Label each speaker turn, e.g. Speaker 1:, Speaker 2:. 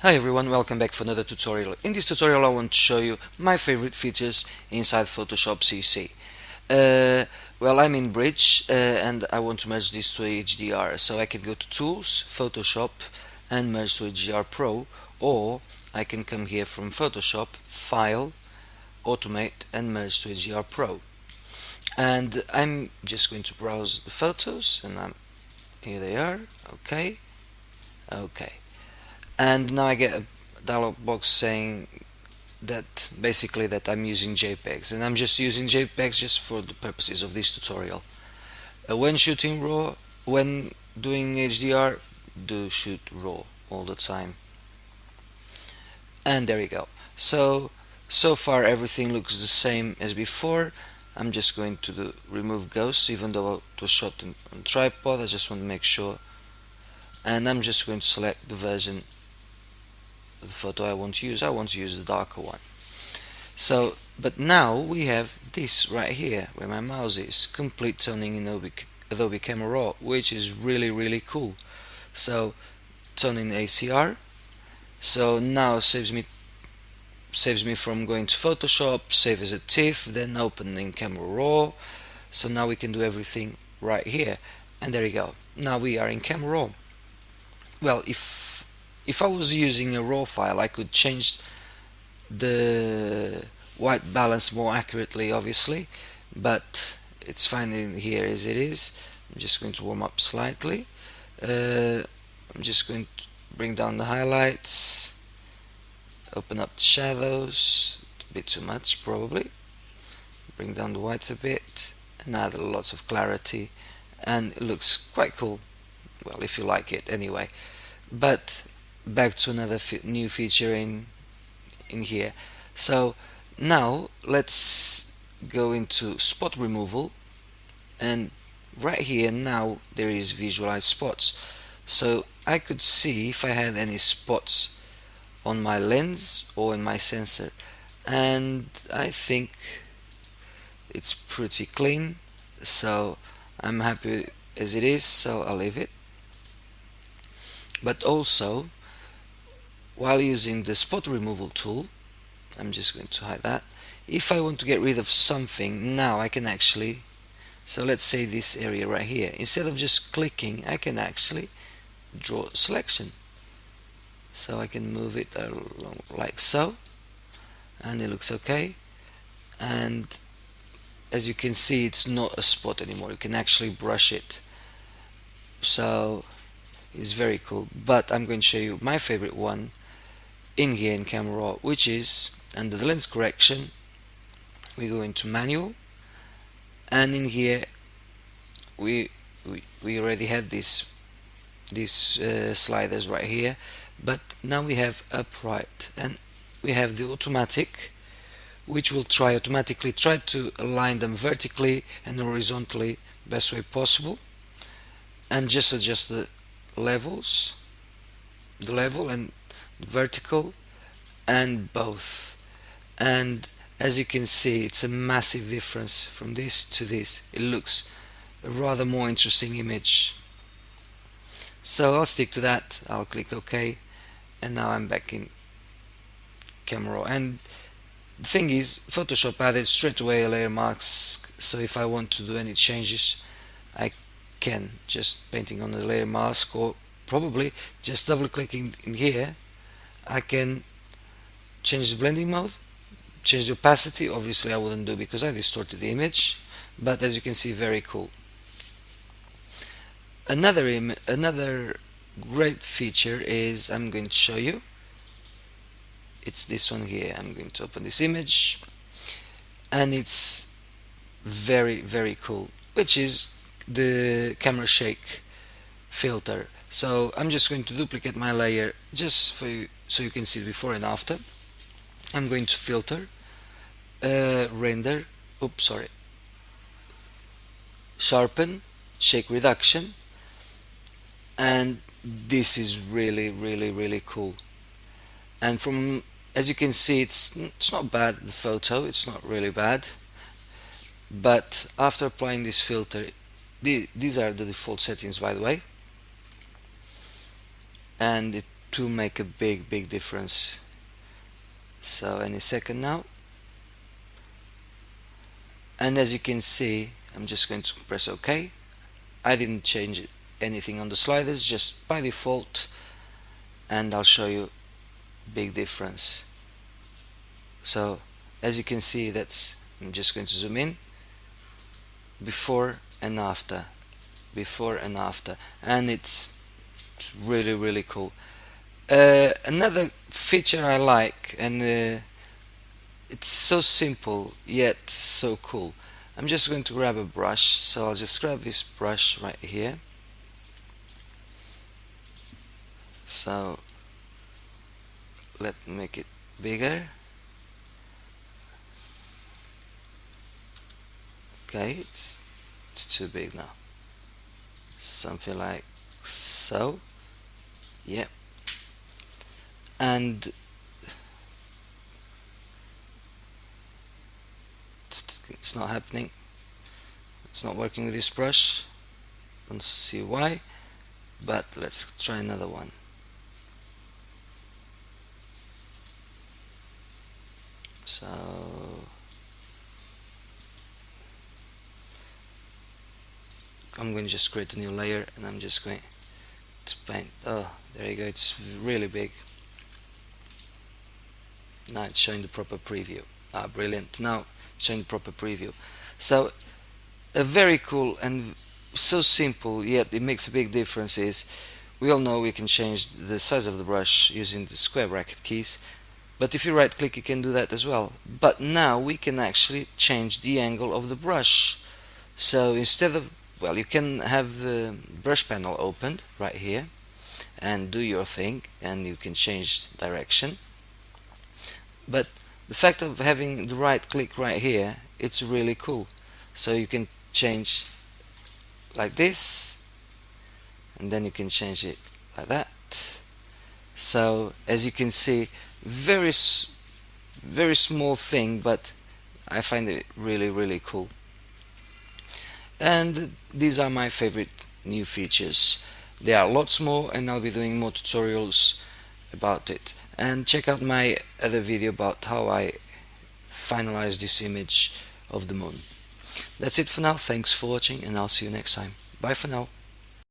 Speaker 1: Hi everyone, welcome back for another tutorial. In this tutorial I want to show you my favorite features inside Photoshop CC. Uh, I'm in Bridge and I want to merge this to HDR, so I can go to Tools, Photoshop and merge to HDR Pro, or I can come here from Photoshop, File, Automate and merge to HDR Pro. And I'm just going to browse the photos and here they are. Okay. And now I get a dialog box saying that basically that I'm using JPEGs, and I'm just using JPEGs just for the purposes of this tutorial. When shooting RAW, when doing HDR, do shoot RAW all the time. And there we go. So far everything looks the same as before. I'm just going to remove ghosts, even though it was shot on tripod. I just want to make sure, and I'm just going to select the version the photo I want to use. I want to use the darker one. So, but now we have this right here where my mouse is, complete toning in Adobe Camera Raw, which is really cool. So, toning ACR. So now saves me from going to Photoshop, save as a TIFF, then open in Camera Raw. So now we can do everything right here, and there you go. Now we are in Camera Raw. Well, if I was using a RAW file, I could change the white balance more accurately, obviously, but it's fine in here as it is. I'm just going to warm up slightly. I'm just going to bring down the highlights, open up the shadows, a bit too much probably, bring down the whites a bit, and add lots of clarity, and it looks quite cool. Well, if you like it anyway. But back to another new feature in here. So now let's go into spot removal, and right here now there is visualize spots. So I could see if I had any spots on my lens or in my sensor, and I think it's pretty clean, so I'm happy as it is, so I'll leave it. But also, while using the spot removal tool, I'm just going to hide that. If I want to get rid of something, now I can actually, so let's say this area right here, instead of just clicking, I can actually draw a selection. So I can move it along like so, and it looks okay. And as you can see, it's not a spot anymore. You can actually brush it. So it's very cool. But I'm going to show you my favorite one in here in Camera Raw, which is under the lens correction. We go into manual, and in here we already had these sliders right here, but now we have upright, and we have the automatic, which will automatically try to align them vertically and horizontally best way possible, and just adjust the levels, the level and vertical, and both. And as you can see, it's a massive difference from this to this. It looks a rather more interesting image. So I'll stick to that. I'll click OK, and now I'm back in Camera Raw. And the thing is, Photoshop added straight away a layer mask, so if I want to do any changes, I can, just painting on the layer mask, or probably just double clicking in here, I can change the blending mode, change the opacity. Obviously I wouldn't do because I distorted the image, but as you can see, very cool. Another great feature is, I'm going to show you, it's this one here. I'm going to open this image, and it's very cool, which is the camera shake filter. So I'm just going to duplicate my layer just for you, so you can see before and after. I'm going to filter, render, sharpen, shake reduction, and this is really cool. And from, as you can see, it's not bad, the photo, it's not really bad, but after applying this filter, these are the default settings, by the way, and to make a big difference. So any second now, and as you can see, I'm just going to press OK. I didn't change anything on the sliders, just by default, and I'll show you big difference. So as you can see, I'm just going to zoom in, before and after, and it's really cool. Another feature I like, and it's so simple yet so cool. I'm just going to grab a brush, so I'll just grab this brush right here. So let's make it bigger. Okay, it's too big now. Something like so. Yep. And it's not happening. It's not working with this brush. Don't see why, but let's try another one. So I'm going to just create a new layer, and I'm just going to paint. Oh, there you go, it's really big. Now it's showing the proper preview. Ah, brilliant. Now it's showing the proper preview. So a very cool and so simple, yet it makes a big difference, is we all know we can change the size of the brush using the square bracket keys, but if you right click you can do that as well. But now we can actually change the angle of the brush. So instead of, well, you can have the brush panel opened right here and do your thing, and you can change direction. But the fact of having the right click right here, it's really cool. So you can change like this, and then you can change it like that. So as you can see, very small thing, but I find it really cool. And these are my favorite new features. There are lots more, and I'll be doing more tutorials about it. And check out my other video about how I finalize this image of the moon. That's it for now. Thanks for watching, and I'll see you next time. Bye for now.